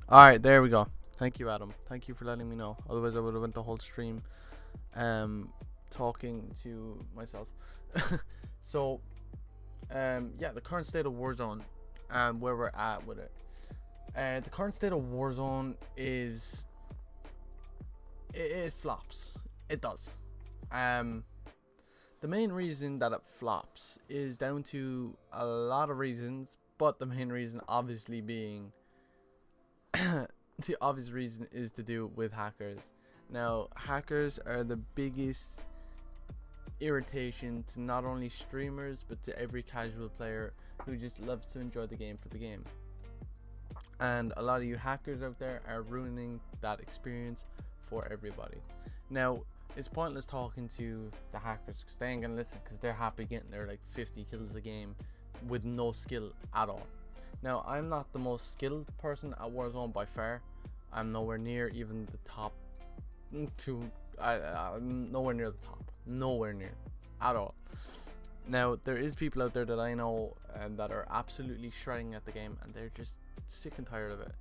Alright, there we go. Thank you, Adam. Thank you for letting me know. Otherwise, I would have went the whole stream talking to myself. So, yeah, the current state of Warzone and where we're at with it. The current state of Warzone is it flops. It does. The main reason that it flops is down to a lot of reasons, but the main reason obviously being the obvious reason is to do with hackers. Now, hackers are the biggest irritation to not only streamers but to every casual player who just loves to enjoy the game for the game. And a lot of you hackers out there are ruining that experience for everybody. Now, it's pointless talking to the hackers because they ain't gonna listen, because they're happy getting their like 50 kills a game with no skill at all. Now, I'm not the most skilled person at Warzone by far. I'm nowhere near even the top two. I'm nowhere near the top. Nowhere near at all. Now, there is people out there that I know that are absolutely shredding at the game, and they're just sick and tired of it.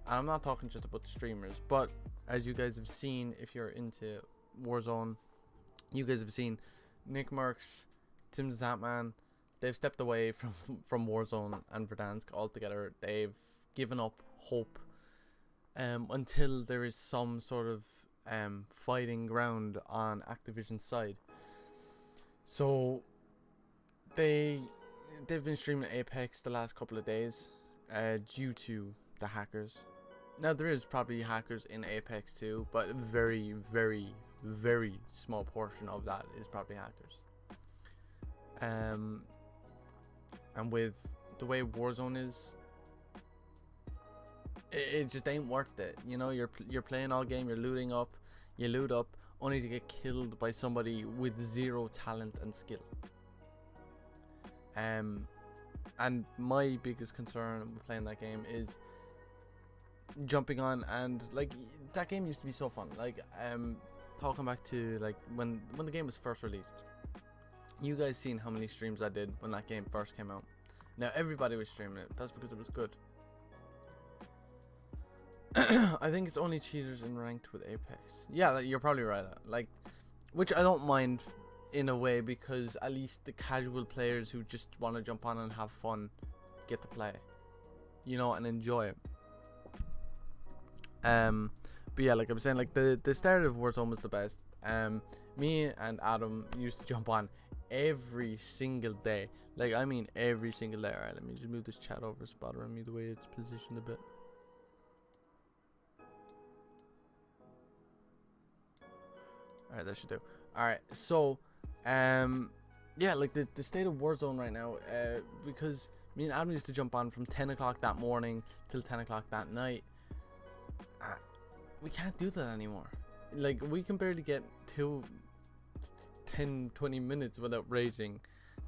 And I'm not talking just about the streamers, but as you guys have seen, if you're into Warzone, you guys have seen Nick Merckx, Tim the Zapman. They've stepped away from Warzone and Verdansk altogether. They've given up hope until there is some sort of fighting ground on Activision's side. So they've been streaming Apex the last couple of days due to the hackers. Now, there is probably hackers in Apex too, but a very, very, very small portion of that is probably hackers. And with the way Warzone is, it just ain't worth it. You know, you're playing all game, you're looting up, you loot up, only to get killed by somebody with zero talent and skill. And my biggest concern with playing that game is jumping on, and like, that game used to be so fun. Like, talking back to like when the game was first released, you guys seen how many streams I did when that game first came out. Now everybody was streaming it. That's because it was good. I think it's only cheaters in ranked with Apex. Yeah, you're probably right. Like, which I don't mind in a way, because at least the casual players who just want to jump on and have fun get to play, you know, and enjoy it. But yeah, like I was saying, like the start of Warzone was the best. Me and Adam used to jump on every single day. Like, I mean every single day. Alright, let me just move this chat over. It's bothering me the way it's positioned a bit. Alright, that should do. Alright, so yeah, like the state of Warzone right now, because me and Adam used to jump on from 10 o'clock that morning till 10 o'clock that night. We can't do that anymore. Like, we can barely get 10-20 minutes without raging,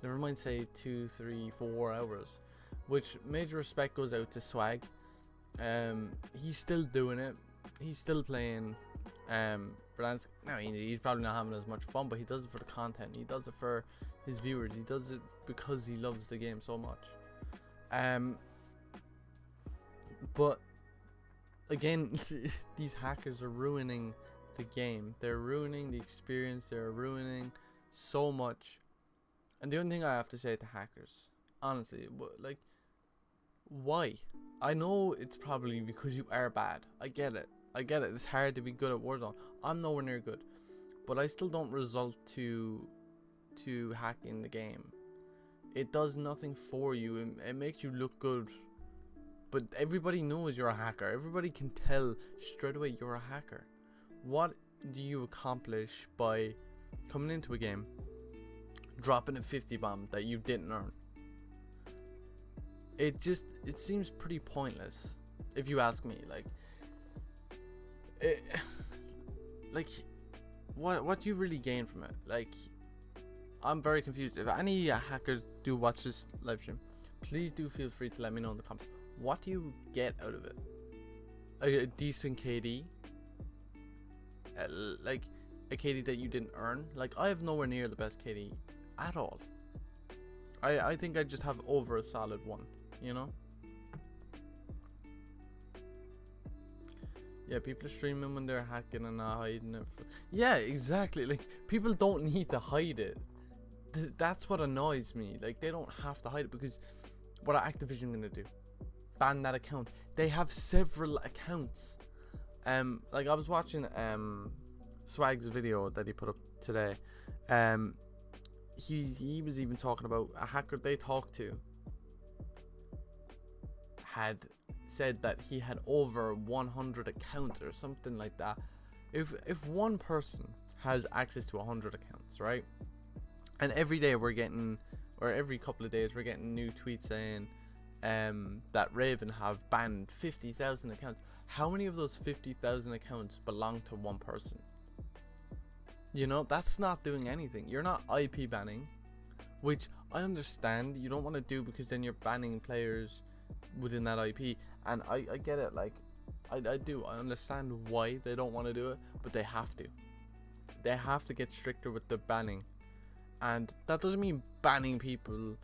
never mind say 2, 3, 4 hours. Which major respect goes out to Swag. He's still doing it. He's still playing Verdansk. Now, he's probably not having as much fun, but he does it for the content. He does it for his viewers. He does it because he loves the game so much. But again, these hackers are ruining the game. They're ruining the experience. They're ruining so much. And the only thing I have to say to hackers, honestly, like, why? I know it's probably because you are bad. I get it. It's hard to be good at Warzone. I'm nowhere near good, but I still don't result to hacking the game. It does nothing for you. It makes you look good, but everybody knows you're a hacker. Everybody can tell straight away you're a hacker. What do you accomplish by coming into a game, dropping a 50 bomb that you didn't earn? It seems pretty pointless, if you ask me. Like, what do you really gain from it? Like, I'm very confused. If any hackers do watch this live stream, please do feel free to let me know in the comments. What do you get out of it? A decent KD? Like, a KD that you didn't earn? Like, I have nowhere near the best KD at all. I think I just have over a solid 1, you know? Yeah, people are streaming when they're hacking and not hiding it. Yeah, exactly. Like, people don't need to hide it. That's what annoys me. Like, they don't have to hide it, because what are Activision gonna do? Ban that account? They have several accounts. Like, I was watching Swag's video that he put up today. He was even talking about a hacker they talked to had said that he had over 100 accounts or something like that. If one person has access to 100 accounts, right, and every day we're getting, or every couple of days we're getting new tweets saying that Raven have banned 50,000 accounts, how many of those 50,000 accounts belong to one person? You know, that's not doing anything. You're not IP banning, which I understand you don't want to do, because then you're banning players within that IP, and I get it. Like, I understand why they don't want to do it, but they have to get stricter with the banning. And that doesn't mean banning people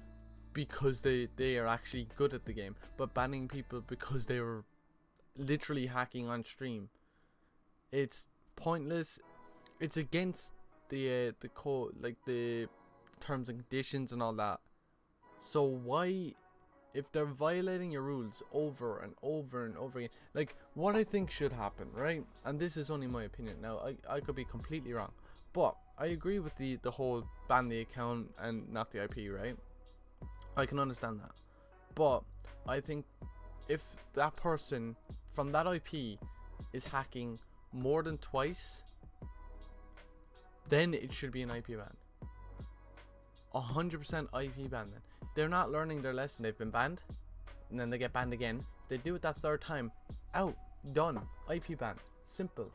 because they are actually good at the game, but banning people because they were literally hacking on stream. It's pointless. It's against the code, like the terms and conditions and all that. So why, if they're violating your rules over and over and over again, like, what I think should happen, right? And this is only my opinion. Now, I could be completely wrong, but I agree with the whole ban the account and not the IP, right? I can understand that, but I think if that person from that IP is hacking more than twice, then it should be an IP ban. 100% IP ban. Then they're not learning their lesson. They've been banned, and then they get banned again. If they do it that third time, out, done, IP ban, simple.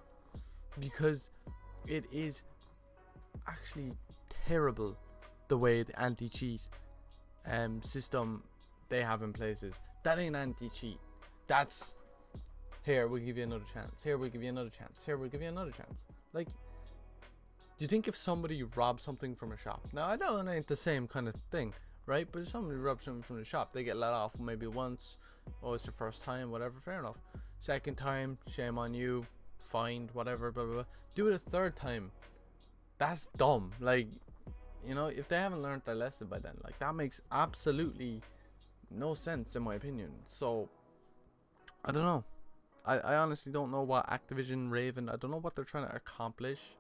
Because it is actually terrible the way the anti-cheat system they have in places. That ain't anti-cheat. That's, here, we'll give you another chance. Here, we'll give you another chance. Here, we'll give you another chance. Like, do you think if somebody robs something from a shop, now I know it ain't the same kind of thing, right? But if somebody robs something from the shop, they get let off maybe once. Oh, it's the first time, whatever, fair enough. Second time, shame on you, fined, whatever, blah blah blah. Do it a third time. That's dumb. Like, you know, if they haven't learned their lesson by then, like, that makes absolutely no sense in my opinion. So I don't know. I honestly don't know what Activision, Raven, I don't know what they're trying to accomplish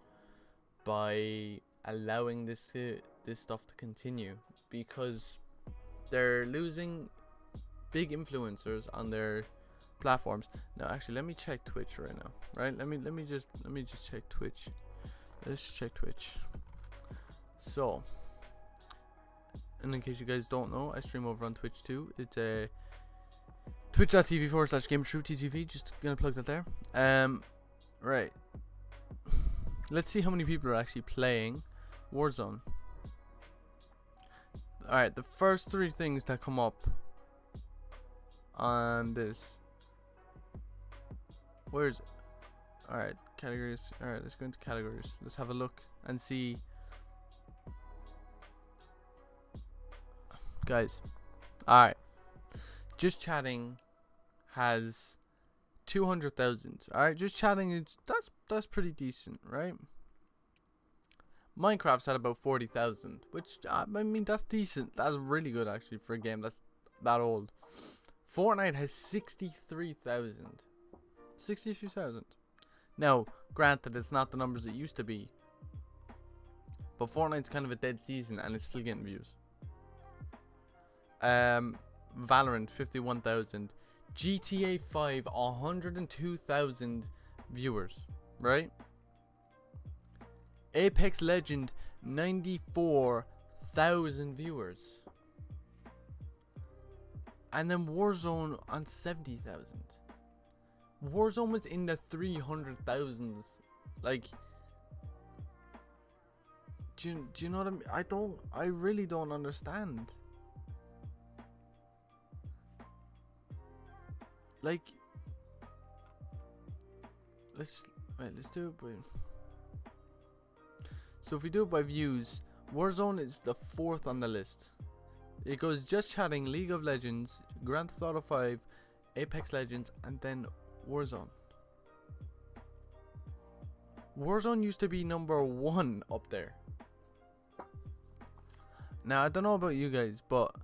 by allowing this stuff to continue, because they're losing big influencers on their platforms. Now, actually, let me check Twitch right now. Right? Let me just check Twitch. Let's check Twitch. So, and in case you guys don't know, I stream over on Twitch too. It's a twitch.tv/GamersTruTTV. Just gonna plug that there. Right. Let's see how many people are actually playing Warzone. Alright, the first three things that come up on this. Where's it? Alright, categories. Alright, let's go into categories. Let's have a look and see. Guys, alright. Just chatting has 200,000. Alright, just chatting, that's pretty decent, right? Minecraft's at about 40,000, which I mean, that's decent. That's really good actually for a game that's that old. Fortnite has 63,000. 63,000. Now, granted, it's not the numbers it used to be, but Fortnite's kind of a dead season and it's still getting views. Valorant 51,000. GTA 5 102,000 viewers, right? Apex Legend 94,000 viewers. And then Warzone on 70,000. Warzone was in the 300,000s. Like, do you know what I mean? I really don't understand. Like, let's do it by. So if we do it by views, Warzone is the 4th on the list. It goes Just Chatting, League of Legends, Grand Theft Auto 5, Apex Legends, and then Warzone. Warzone used to be #1 up there. Now, I don't know about you guys, but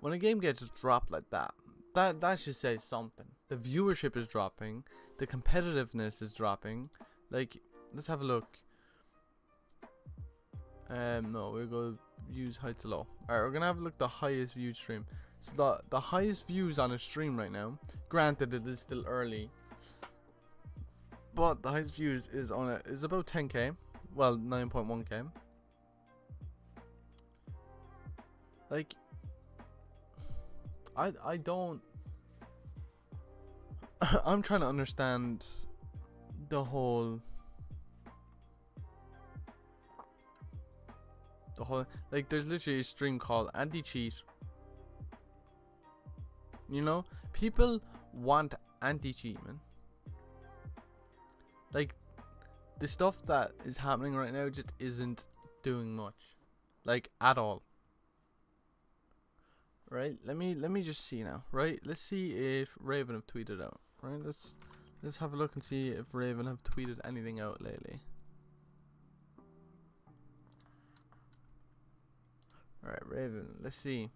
when a game gets dropped like that, that should say something. The viewership is dropping. The competitiveness is dropping. Like, let's have a look. No, we'll go views high to low. Alright, we're gonna have a look at the highest viewed stream. So the highest views on a stream right now, granted it is still early, but the highest views is about 10k. Well, 9.1k. Like, I don't I'm trying to understand the whole like, there's literally a stream called anti-cheat. You know, people want anti-cheat, man. Like, the stuff that is happening right now just isn't doing much, like, at all. Right? Let me just see now. Right? Let's see if Raven have tweeted out. Right? Let's have a look and see if Raven have tweeted anything out lately. Alright, Raven, let's see.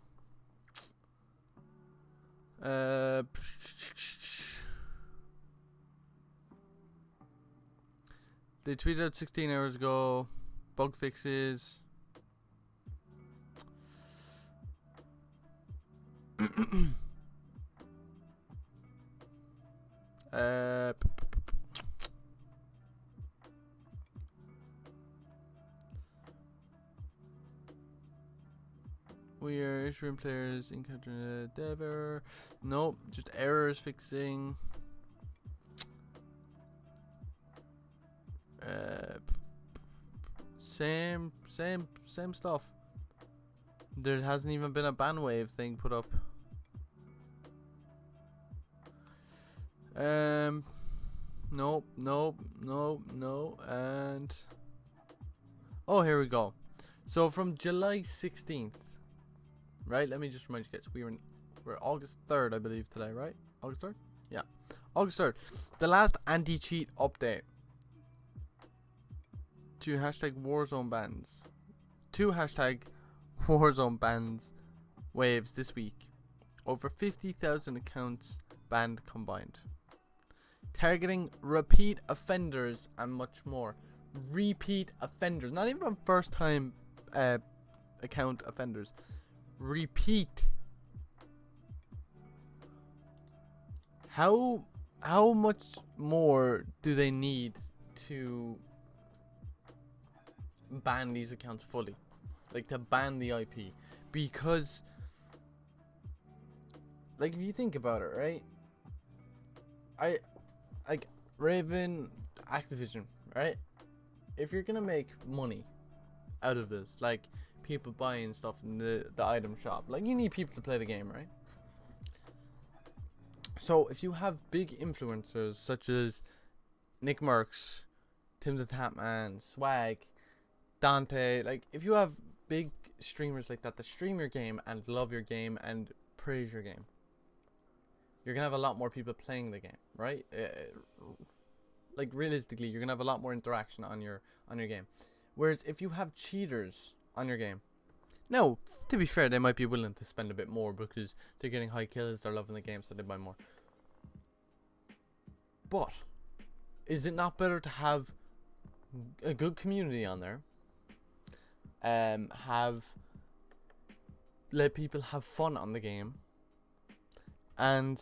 They tweeted out 16 hours ago. Bug fixes. We are issuing players encountering a dev error. Nope, just errors fixing. Same stuff. There hasn't even been a ban wave thing put up. Nope, and oh, here we go. So from July 16th, right? Let me just remind you guys, we're August 3rd, I believe, today, right? August 3rd? Yeah, August 3rd. The last anti-cheat update to hashtag Warzone bans. 2 hashtag Warzone bans waves this week. Over 50,000 accounts banned combined. Targeting repeat offenders and much more. Repeat offenders, not even first time account offenders. Repeat. How much more do they need to ban these accounts fully? Like, to ban the IP? Because, like, if you think about it, right? Like, Raven, Activision, right? If you're gonna make money out of this, like people buying stuff in the item shop, like, you need people to play the game, right? So if you have big influencers such as Nick Merckx, Tim the Tatman, Swag, Dante, like, if you have big streamers like that stream your game and love your game and praise your game, you're gonna have a lot more people playing the game, right? Like, realistically, you're gonna have a lot more interaction on your game. Whereas if you have cheaters on your game, now, to be fair, they might be willing to spend a bit more because they're getting high kills, they're loving the game, so they buy more. But is it not better to have a good community on there? Let people have fun on the game, and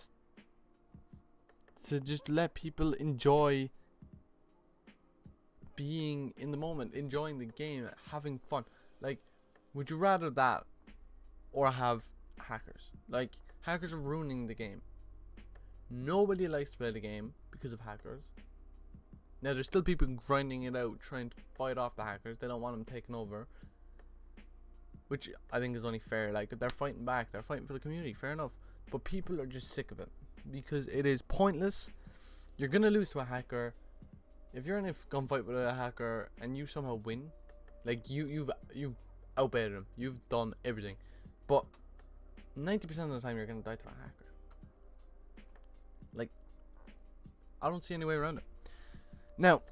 to just let people enjoy being in the moment, enjoying the game, having fun. Like, would you rather that or have hackers? Like, hackers are ruining the game. Nobody likes to play the game because of hackers. Now, there's still people grinding it out, trying to fight off the hackers. They don't want them taking over, which I think is only fair. Like, they're fighting back, they're fighting for the community, fair enough. But people are just sick of it because it is pointless. You're gonna lose to a hacker. If you're in a gunfight with a hacker and you somehow win, like, you've outbaited him, you've done everything, but 90% of the time you're gonna die to a hacker. Like, I don't see any way around it. Now,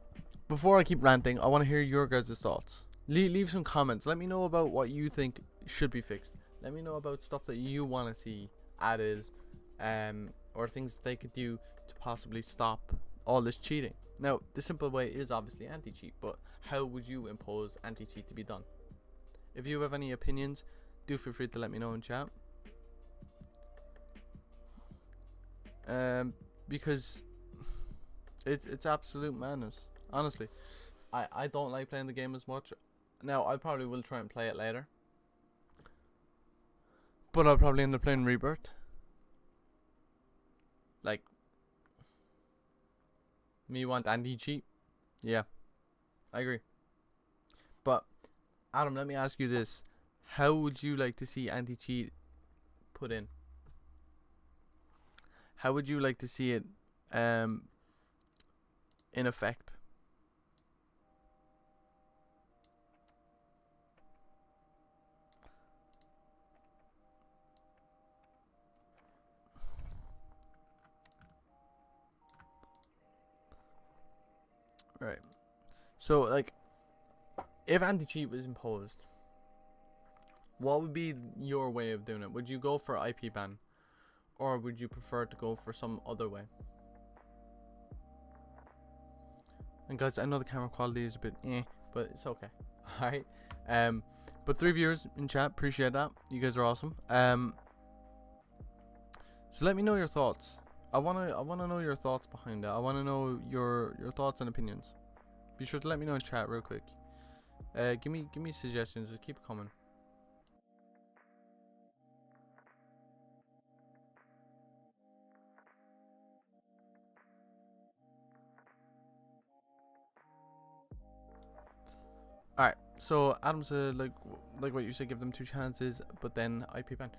before I keep ranting, I want to hear your guys' thoughts. Leave some comments. Let me know about what you think should be fixed. Let me know about stuff that you want to see added, or things that they could do to possibly stop all this cheating. Now, the simple way is obviously anti-cheat, but how would you impose anti-cheat to be done? If you have any opinions, do feel free to let me know in chat. Because it's absolute madness. Honestly, I don't like playing the game as much. Now, I probably will try and play it later, but I'll probably end up playing Rebirth. Like, me want anti-cheat? Yeah, I agree. But, Adam, let me ask you this. How would you like to see anti-cheat put in? How would you like to see it in effect? Right. So, like, if anti-cheat was imposed, what would be your way of doing it? Would you go for IP ban, or would you prefer to go for some other way? And guys, I know the camera quality is a bit but it's okay. Alright. But 3 viewers in chat, appreciate that. You guys are awesome. So let me know your thoughts. I wanna know your thoughts behind it. I wanna know your thoughts and opinions. Be sure to let me know in chat real quick. Give me suggestions. Just keep coming. Alright, so Adam said like what you said, give them 2 chances, but then IP ban.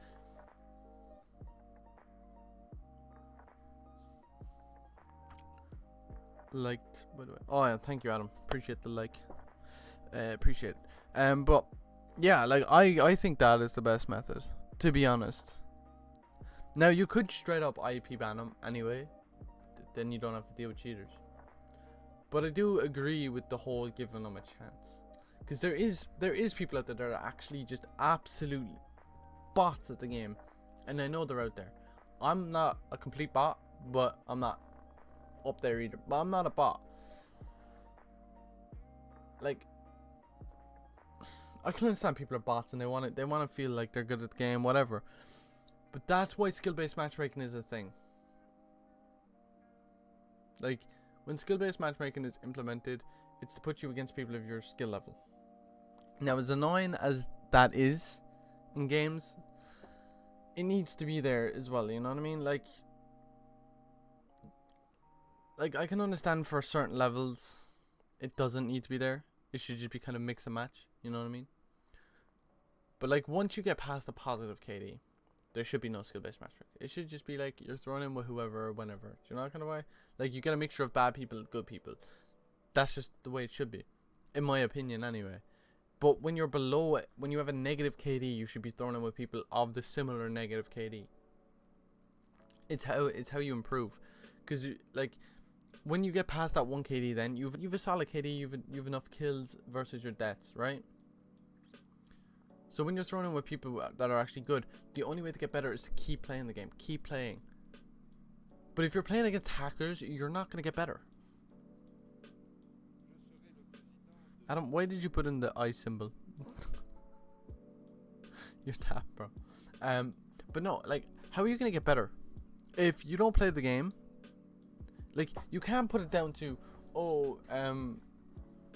Liked, by the way. Oh yeah, thank you, Adam. Appreciate the like. Appreciate it. But yeah, like I think that is the best method, to be honest. Now you could straight up IP ban them anyway, then you don't have to deal with cheaters. But I do agree with the whole giving them a chance, because there is people out there that are actually just absolute bots at the game, and I know they're out there. I'm not a complete bot, but I'm not up there either. But I'm not a bot. Like, I can understand people are bots and they want to feel like they're good at the game, whatever. But that's why skill-based matchmaking is a thing. Like, when skill-based matchmaking is implemented, it's to put you against people of your skill level. Now, as annoying as that is in games, it needs to be there as well, you know what I mean? Like I can understand for certain levels it doesn't need to be there. It should just be kind of mix and match, you know what I mean? But like, once you get past a positive KD, there should be no skill-based matchmaking. It should just be like you're thrown in with whoever, whenever. Do you know that kind of way? Like, you get a mixture of bad people, good people. That's just the way it should be, in my opinion, anyway. But when you're below it, when you have a negative KD, you should be thrown in with people of the similar negative KD. It's how you improve, because like, when you get past that 1 KD, then you've a solid KD, you've enough kills versus your deaths, right? So when you're thrown in with people that are actually good, the only way to get better is to keep playing the game, keep playing. But if you're playing against hackers, you're not gonna get better. Adam, why did you put in the eye symbol? You're tapped, bro. But no, like, how are you gonna get better if you don't play the game? Like, you can't put it down to, oh,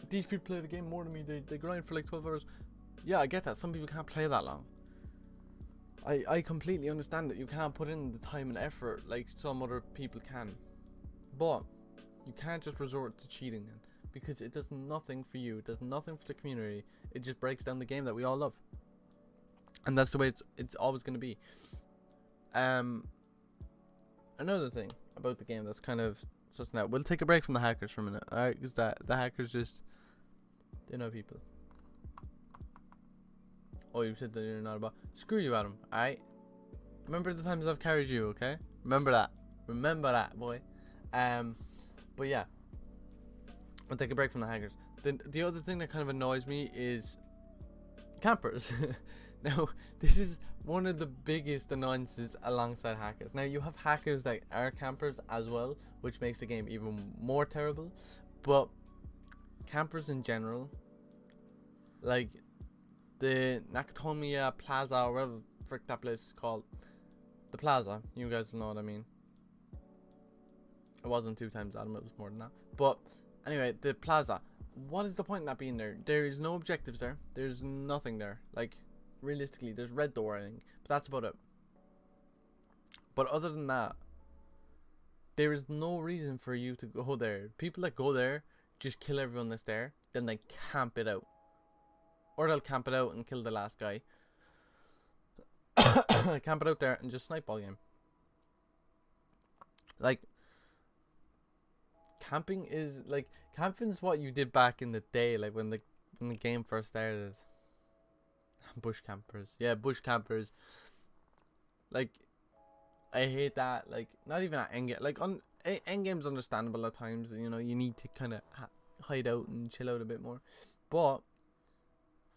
these people play the game more than me. They grind for like 12 hours. Yeah, I get that. Some people can't play that long. I completely understand that you can't put in the time and effort like some other people can. But you can't just resort to cheating then, because it does nothing for you. It does nothing for the community. It just breaks down the game that we all love. And that's the way it's always going to be. Another thing about the game that's kind of such now. We'll take a break from the hackers for a minute, alright? Because the hackers just, they know people. Oh, you said that you're not a bot. Screw you, Adam, alright? Remember the times I've carried you, okay? Remember that. Remember that, boy. But yeah. I'll take a break from the hackers. The other thing that kind of annoys me is campers. Now, this is one of the biggest annoyances alongside hackers. Now, you have hackers that are campers as well, which makes the game even more terrible. But campers in general, like the Nakatomi Plaza, or whatever the frick that place is called, the Plaza. You guys know what I mean. It wasn't 2 times Adam, it was more than that. But anyway, the Plaza. What is the point in that being there? There is no objectives there. There's nothing there. Like, realistically, there's red door, I think, but that's about it. But other than that, there is no reason for you to go there. People that go there just kill everyone that's there, then they camp it out, or they'll camp it out and kill the last guy. Camp it out there and just snipe all game. Like, camping is what you did back in the day, like when the game first started. Bush campers, yeah, bush campers. Like, I hate that. Like, not even at endgame. Like, on endgame's understandable at times. You know, you need to kind of hide out and chill out a bit more. But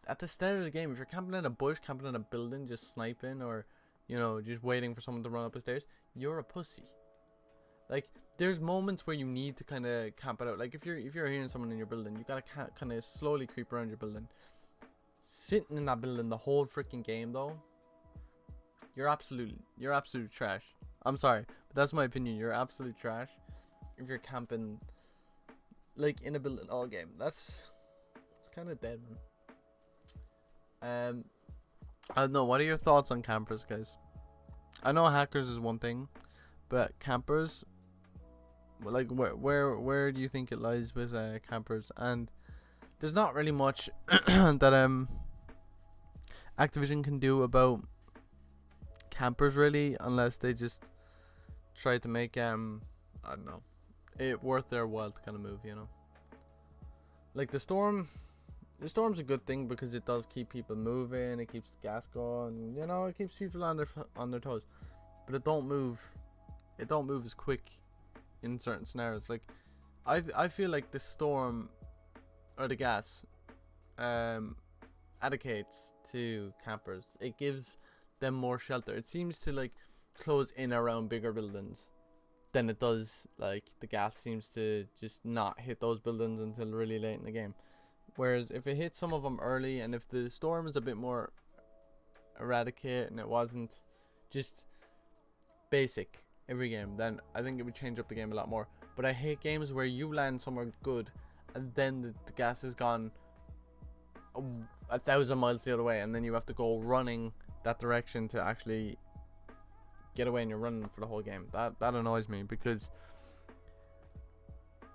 at the start of the game, if you're camping in a bush, camping in a building, just sniping, or you know, just waiting for someone to run up the stairs, you're a pussy. Like, there's moments where you need to kind of camp it out. Like, if you're hearing someone in your building, you gotta kind of slowly creep around your building. Sitting in that building the whole freaking game, though, you're absolute trash. I'm sorry, but that's my opinion. You're absolute trash if you're camping like in a building all game. It's kind of dead, man. I don't know. What are your thoughts on campers, guys? I know hackers is one thing, but campers, like, where do you think it lies with campers? And there's not really much that Activision can do about campers, really, unless they just try to make I don't know, it worth their while to kind of move, you know. Like the storm's a good thing because it does keep people moving, it keeps the gas going, you know, it keeps people on their toes. But it don't move as quick in certain scenarios. Like, I feel like the storm or the gas advocates to campers. It gives them more shelter. It seems to like close in around bigger buildings than it does, like the gas seems to just not hit those buildings until really late in the game. Whereas if it hits some of them early, and if the storm is a bit more eradicate and it wasn't just basic every game, then I think it would change up the game a lot more. But I hate games where you land somewhere good and then the gas is gone 1,000 miles the other way, and then you have to go running that direction to actually get away, and you're running for the whole game. That annoys me, because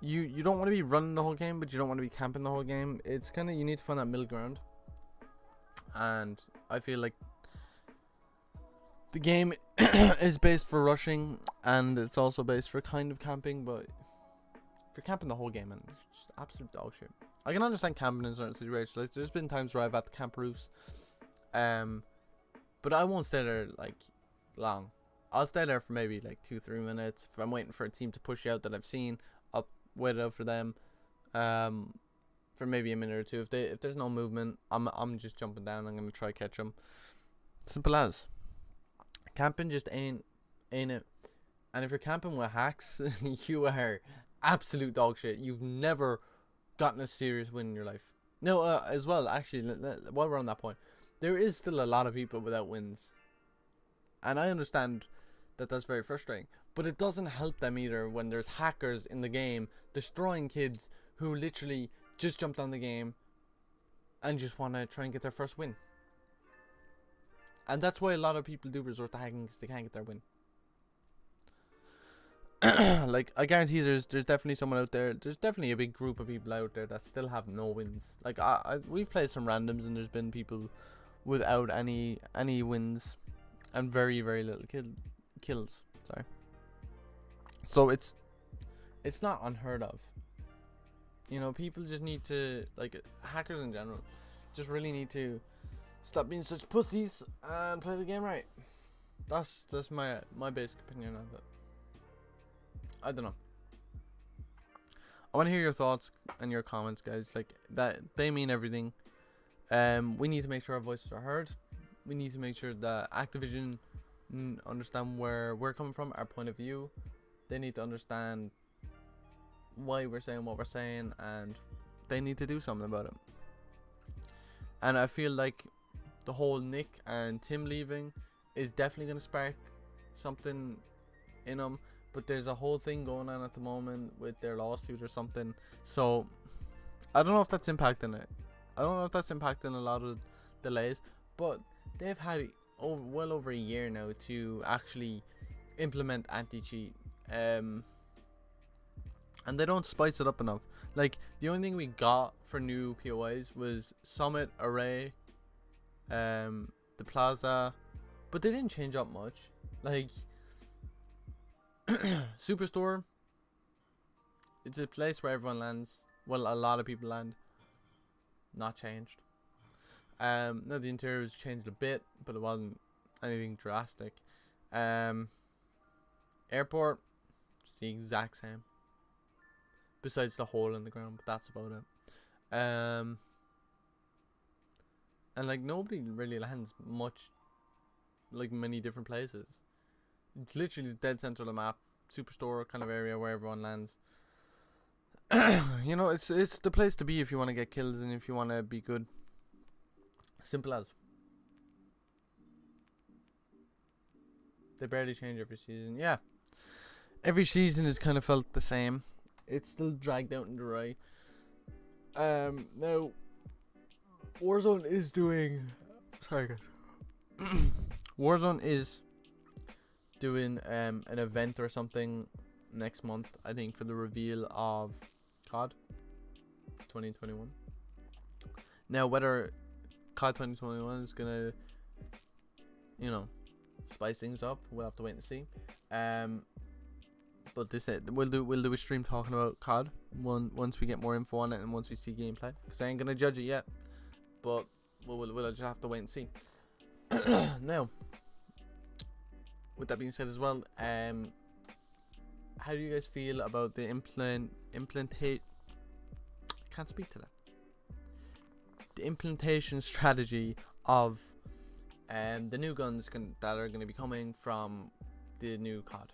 you don't want to be running the whole game, but you don't want to be camping the whole game. It's kind of, you need to find that middle ground, and I feel like the game is based for rushing, and it's also based for kind of camping. But if you're camping the whole game, and it's just absolute dog shit. I can understand camping in certain situations. Like, there's been times where I've had to camp roofs, but I won't stay there like long. I'll stay there for maybe like 2-3 minutes. If I'm waiting for a team to push out that I've seen, I'll wait out for them, for maybe a minute or two. If there's no movement, I'm just jumping down. I'm gonna try catch them. Simple as. Camping just ain't it. And if you're camping with hacks, you are absolute dog shit. You've never gotten a serious win in your life. No, as well, actually, while we're on that point, there is still a lot of people without wins, and I understand that that's very frustrating, but it doesn't help them either when there's hackers in the game destroying kids who literally just jumped on the game and just want to try and get their first win. And that's why a lot of people do resort to hacking, because they can't get their win. Like, I guarantee there's definitely someone out there. There's definitely a big group of people out there that still have no wins. Like, we've played some randoms, and there's been people without any wins and very, very little kills. Sorry. So it's not unheard of. You know, people just need to, like, hackers in general, just really need to stop being such pussies and play the game right. That's my basic opinion of it. I don't know. I want to hear your thoughts and your comments, guys. Like that, they mean everything. We need to make sure our voices are heard. We need to make sure that Activision understand where we're coming from, our point of view. They need to understand why we're saying what we're saying, and they need to do something about it. And I feel like the whole Nick and Tim leaving is definitely going to spark something in them. But there's a whole thing going on at the moment with their lawsuit or something. So I don't know if that's impacting it. I don't know if that's impacting a lot of delays. But they've had well over a year now to actually implement anti-cheat. And they don't spice it up enough. Like, the only thing we got for new POIs was Summit, Array, the Plaza, but they didn't change up much. Like, Superstore, it's a place where everyone lands. Well, a lot of people land. Not changed. Now the interior was changed a bit, but it wasn't anything drastic. Airport, it's the exact same. Besides the hole in the ground, but that's about it. And like, nobody really lands much, like many different places. It's literally the dead center of the map, Superstore kind of area where everyone lands. You know, it's the place to be if you want to get kills and if you want to be good. Simple as. They barely change every season. Yeah, every season has kind of felt the same. It's still dragged out and dry. Now Warzone is doing. Sorry, guys. Warzone is doing an event or something next month, I think, for the reveal of COD 2021. Now, whether COD 2021 is gonna, you know, spice things up, we'll have to wait and see. But this we'll do a stream talking about COD once we get more info on it and once we see gameplay. Cause I ain't gonna judge it yet, but we'll just have to wait and see. Now, with that being said as well, how do you guys feel about the can't speak to that. The implementation strategy of the new guns that are going to be coming from the new COD?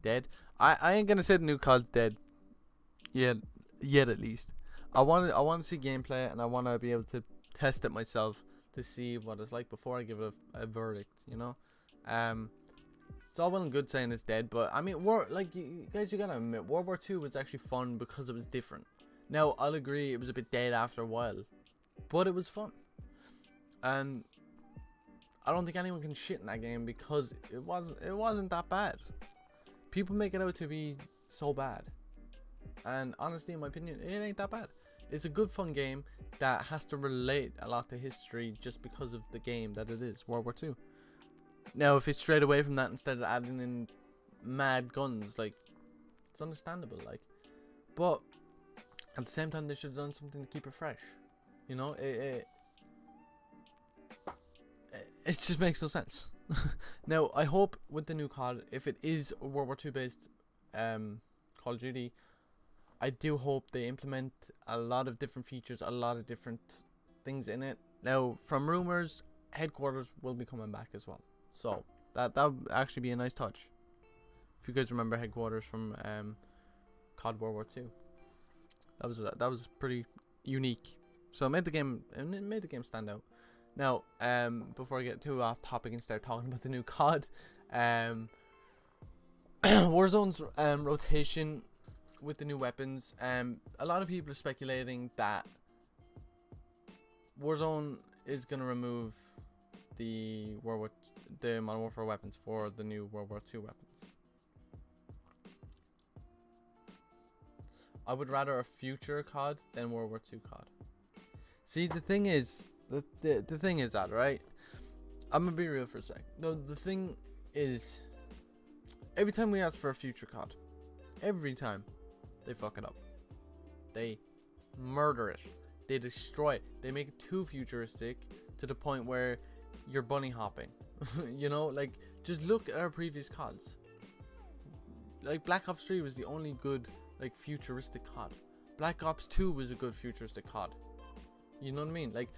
Dead. I ain't gonna say the new COD's dead. Yet at least. I want to see gameplay, and I want to be able to test it myself to see what it's like before I give it a verdict. You know, it's all well and good saying it's dead, but I mean, you gotta admit, World War II was actually fun because it was different. Now I'll agree it was a bit dead after a while, but it was fun, and I don't think anyone can shit in that game because it wasn't that bad. People make it out to be so bad, and honestly, in my opinion, it ain't that bad. It's a good fun game that has to relate a lot to history just because of the game that it is, World War II. Now, if it's straight away from that instead of adding in mad guns, like, it's understandable, like, but at the same time, they should have done something to keep it fresh. You know, it just makes no sense. Now, I hope with the new COD, if it is a World War II based Call of Duty, I do hope they implement a lot of different features, a lot of different things in it. Now, from rumors, headquarters will be coming back as well, so that would actually be a nice touch. If you guys remember headquarters from COD World War II, that was pretty unique. So it made the game stand out. Now, before I get too off topic and start talking about the new COD, Warzone's rotation with the new weapons. A lot of people are speculating that Warzone is gonna remove the Modern Warfare weapons for the new World War II weapons. I would rather a future COD than World War II COD. See, the thing is, the thing is that, right? I'm gonna be real for a sec. The thing is, every time we ask for a future COD, every time, they fuck it up. They murder it. They destroy it. They make it too futuristic to the point where you're bunny hopping. You know, like, just look at our previous CODs. like Black Ops 3 was the only good like futuristic COD. Black Ops 2 was a good futuristic COD. You know what I mean? Like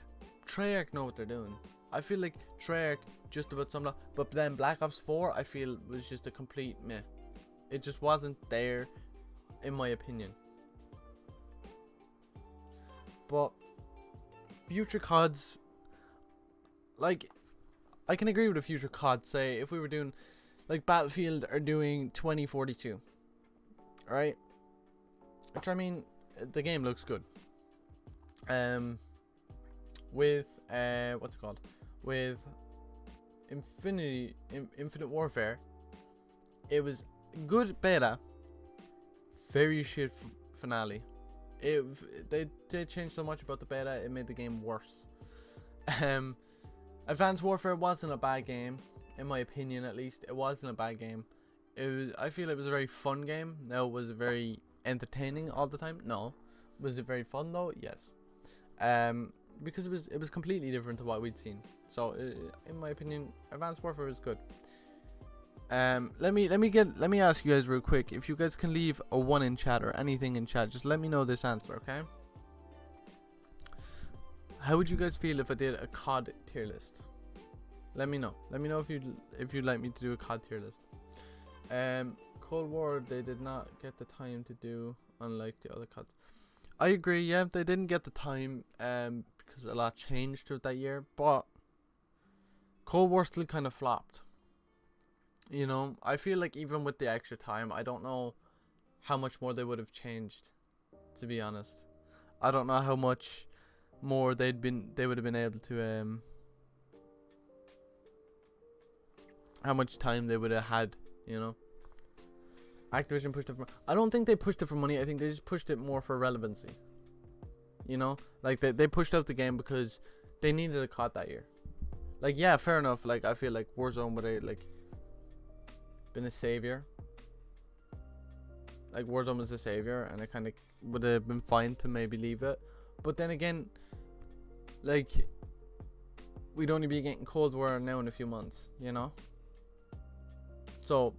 Treyarch know what they're doing. I feel like Treyarch just about summed up, but then Black Ops 4 I feel was just a complete meh. It just wasn't there, in my opinion. But future CODs, like, I can agree with a future COD. Say if we were doing, like, Battlefield are doing 2042, right? Which I mean, the game looks good. With what's it called? With Infinite Warfare, it was good beta, very shit finale. They changed so much about the beta, it made the game worse. Advanced Warfare wasn't a bad game, in my opinion at least. It wasn't a bad game. I feel it was a very fun game. Now, was it very entertaining all the time? No. Was it very fun though? Yes. Because it was completely different to what we'd seen. So in my opinion, Advanced Warfare was good. Let me ask you guys real quick. If you guys can leave a 1 in chat or anything in chat, just let me know this answer, okay? How would you guys feel if I did a COD tier list? Let me know. Let me know if you'd like me to do a COD tier list. Cold War, they did not get the time to do, unlike the other CODs. I agree. Yeah, they didn't get the time because a lot changed throughout that year. But Cold War still kind of flopped. You know, I feel like even with the extra time, I don't know how much more they would have changed. To be honest, I don't know how much more they would have been able to how much time they would have had, you know. Activision pushed it for, I don't think they pushed it for money. I think they just pushed it more for relevancy. You know, like they pushed out the game because they needed a COD that year. Like, yeah, fair enough. Like, I feel like Warzone would have like been a savior. Like, Warzone was a savior, and it kind of would have been fine to maybe leave it. But then again, like, we'd only be getting Cold War now in a few months, you know. So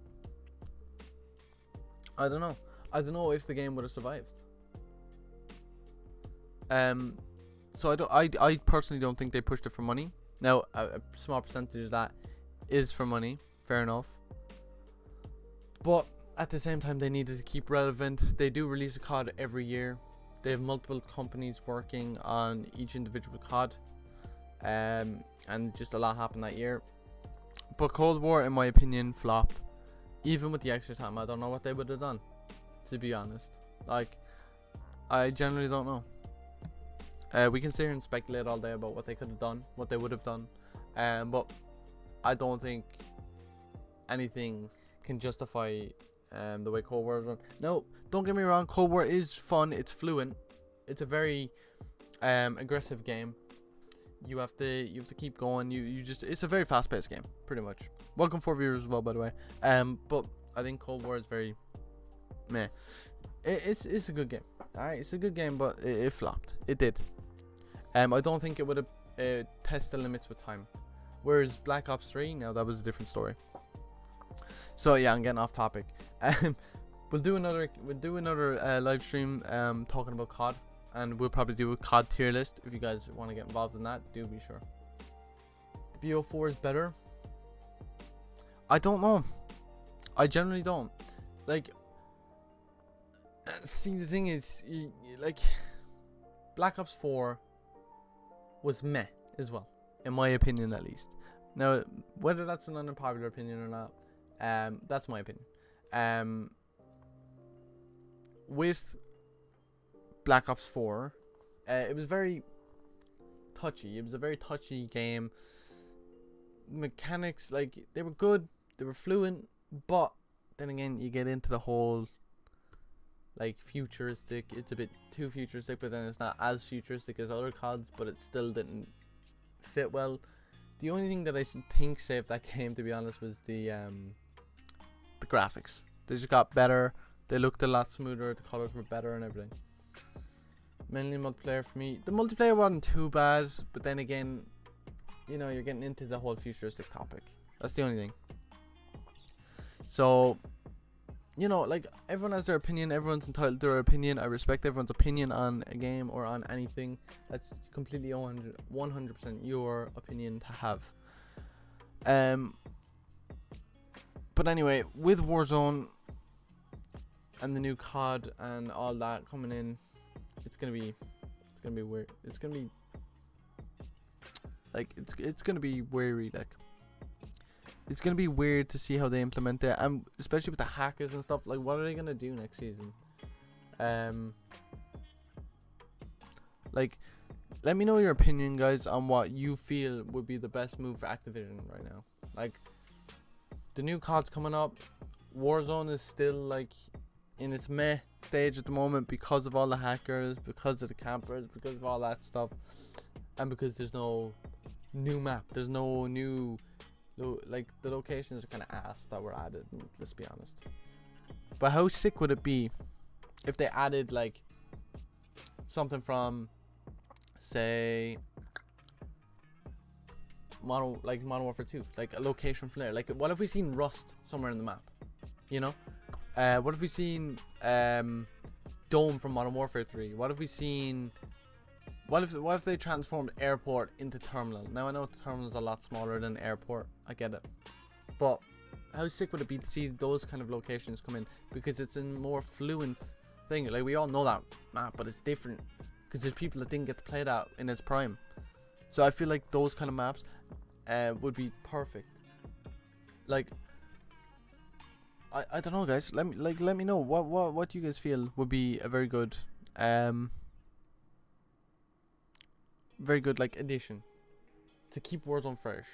I don't know if the game would have survived. So I personally don't think they pushed it for money. Now, a small percentage of that is for money, fair enough. But at the same time, they needed to keep relevant. They do release a COD every year. They have multiple companies working on each individual COD. And just a lot happened that year. But Cold War, in my opinion, flopped. Even with the extra time, I don't know what they would have done, to be honest. Like, I generally don't know. We can sit here and speculate all day about what they could have done, what they would have done. But I don't think anything can justify the way Cold War is run. No, don't get me wrong, Cold War is fun, it's fluent. It's a very aggressive game. You have to keep going. It's a very fast-paced game, pretty much. Welcome 4 viewers as well, by the way. But I think Cold War is very meh. It's a good game. Alright, it's a good game, but it flopped. It did. I don't think it would have tested the limits with time. Whereas Black Ops 3, now that was a different story. So yeah, I'm getting off topic. We'll do another live stream talking about COD. And we'll probably do a COD tier list. If you guys want to get involved in that, do be sure. BO4 is better. I don't know. I generally don't. Like, see, the thing is, like, Black Ops 4 was meh as well, in my opinion at least. Now, whether that's an unpopular opinion or not, that's my opinion. With Black Ops 4, it was very touchy. It was a very touchy game. Mechanics, like, they were good, they were fluent, but then again, you get into the whole, like, futuristic. It's a bit too futuristic, but then it's not as futuristic as other CODs, but it still didn't fit well. The only thing that I think saved that game, to be honest, was the graphics. They just got better. They looked a lot smoother. The colors were better and everything. Mainly multiplayer for me. The multiplayer wasn't too bad, but then again, you know, you're getting into the whole futuristic topic. That's the only thing. So you know, like, everyone has their opinion. Everyone's entitled to their opinion. I respect everyone's opinion on a game or on anything. That's completely 100% your opinion to have. But anyway, with Warzone and the new COD and all that coming in, it's gonna be weird. It's gonna be like it's gonna be weary. Like, it's gonna be weird to see how they implement it, and especially with the hackers and stuff. Like, what are they gonna do next season? Like, let me know your opinion, guys, on what you feel would be the best move for Activision right now. Like, the new COD's coming up. Warzone is still like in its meh stage at the moment because of all the hackers, because of the campers, because of all that stuff, and because there's no new map. There's no new, like, the locations are kind of ass that were added. Let's be honest. But how sick would it be if they added like something from, say, Modern Warfare 2, like a location from there? Like, what if we seen Rust somewhere in the map? You know, what if we seen Dome from Modern Warfare 3? What if we seen? What if they transformed airport into terminal? Now I know terminal's a lot smaller than airport. I get it, but how sick would it be to see those kind of locations come in? Because it's a more fluent thing. Like, we all know that map, but it's different because there's people that didn't get to play that in its prime. So I feel like those kind of maps would be perfect. Like, I don't know, guys. Let me know what you guys feel would be a very good like addition to keep Warzone fresh.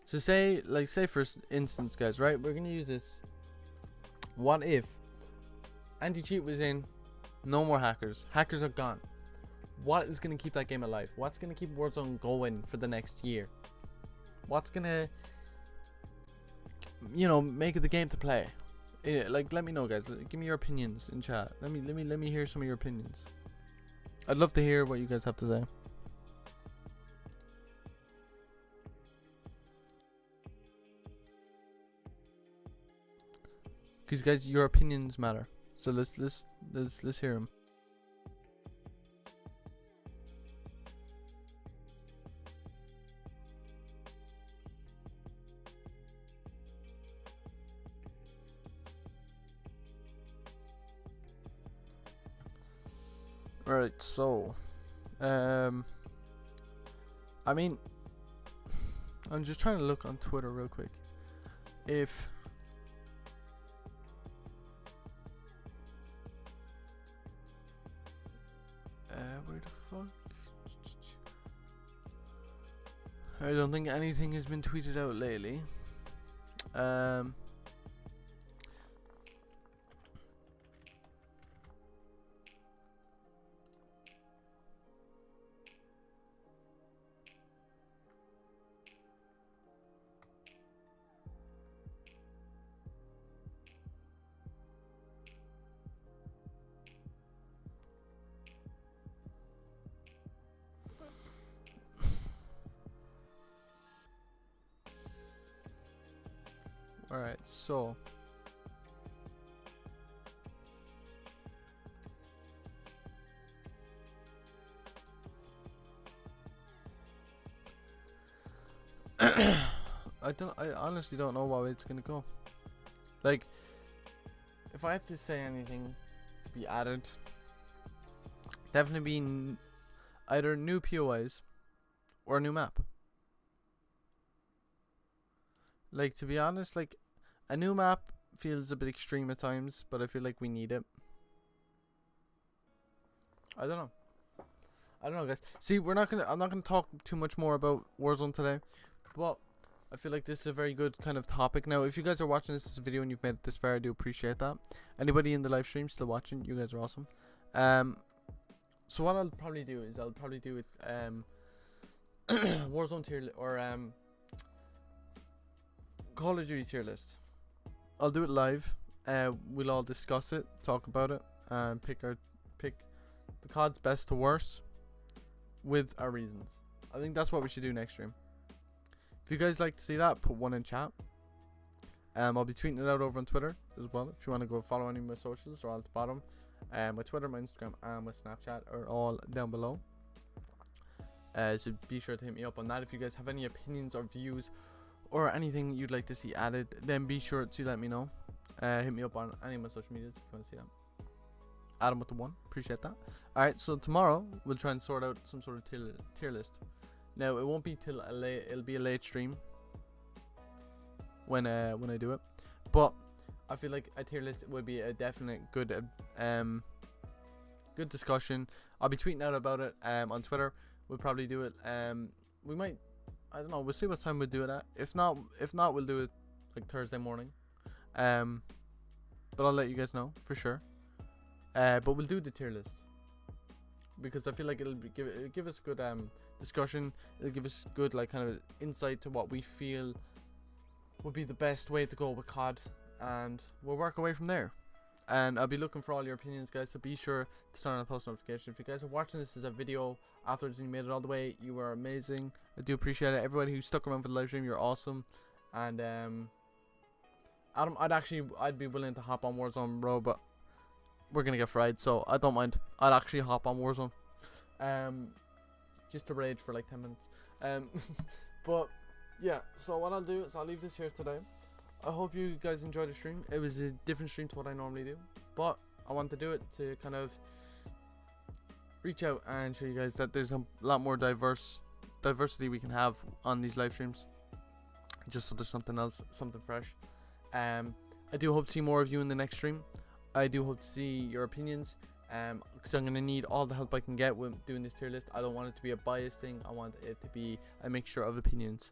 So say for instance, guys, right? We're gonna use this. What if anti-cheat was in? No more hackers. Hackers are gone. What is gonna keep that game alive? What's gonna keep Warzone going for the next year? What's gonna, you know, make it the game to play? Like, let me know, guys. Give me your opinions in chat. Let me hear some of your opinions. I'd love to hear what you guys have to say. Because, guys, your opinions matter. So let's hear them. Alright, so I mean, I'm just trying to look on Twitter real quick. If where the fuck? I don't think anything has been tweeted out lately. Alright, so I honestly don't know what way it's gonna go. Like, if I had to say anything to be added, definitely be either new POIs or a new map. Like, to be honest, like, a new map feels a bit extreme at times, but I feel like we need it. I don't know, guys. See, I'm not gonna talk too much more about Warzone today, but I feel like this is a very good kind of topic. Now, if you guys are watching this video and you've made it this far, I do appreciate that. Anybody in the live stream still watching, you guys are awesome. So what I'll probably do is it Warzone tier or Call of Duty tier list. I'll do it live. We'll all discuss it, talk about it, and pick the COD's best to worst with our reasons. I think that's what we should do next stream. If you guys like to see that, put one in chat. I'll be tweeting it out over on Twitter as well. If you want to go follow any of my socials, they're all at the bottom. My Twitter, my Instagram, and my Snapchat are all down below. So be sure to hit me up on that. If you guys have any opinions or views or anything you'd like to see added, then be sure to let me know. Hit me up on any of my social medias if you want to see that. Adam with the 1, appreciate that. Alright, so tomorrow we'll try and sort out some sort of tier list. Now it won't be till it'll be a late stream when I do it, but I feel like a tier list would be a definite good discussion. I'll be tweeting out about it on Twitter. We'll probably do it. We might, I don't know. We'll see what time we'll do it at. If not, we'll do it like Thursday morning. But I'll let you guys know for sure. But we'll do the tier list because I feel like it'll give us good discussion. It'll give us good like kind of insight to what we feel would be the best way to go with COD, and we'll work away from there. And I'll be looking for all your opinions, guys, so be sure to turn on post notifications. If you guys are watching this as a video afterwards and you made it all the way, you are amazing. I do appreciate it. Everybody who stuck around for the live stream, you're awesome. And Adam, I'd be willing to hop on Warzone, bro, but we're gonna get fried, so I don't mind. I'd actually hop on Warzone, just to rage for like 10 minutes. But yeah, so what I'll do is I'll leave this here today. I hope you guys enjoyed the stream. It was a different stream to what I normally do, but I want to do it to kind of reach out and show you guys that there's a lot more diversity we can have on these live streams, just so there's something else, something fresh. I do hope to see more of you in the next stream. I do hope to see your opinions, because I'm going to need all the help I can get with doing this tier list. I don't want it to be a biased thing. I want it to be a mixture of opinions.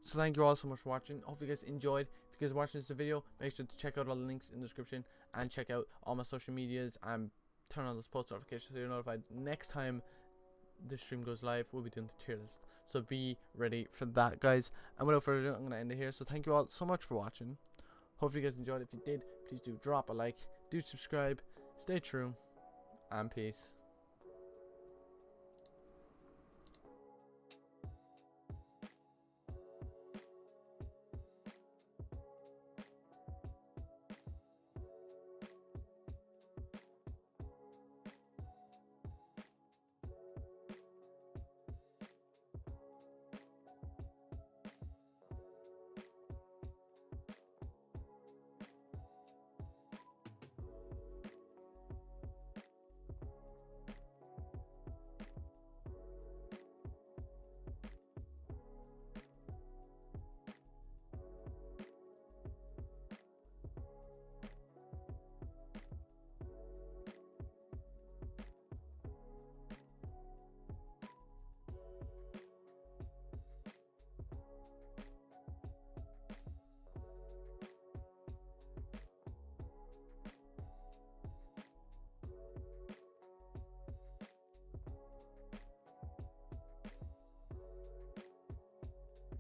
So thank you all so much for watching. Hope you guys enjoyed. If you guys are watching this video, make sure to check out all the links in the description and check out all my social medias and turn on those post notifications so you're notified next time this stream goes live. We'll be doing the tier list, so be ready for that, guys. And without further ado, I'm going to end it here. So thank you all so much for watching. Hope you guys enjoyed. If you did, please do drop a like, do subscribe, stay true, and peace.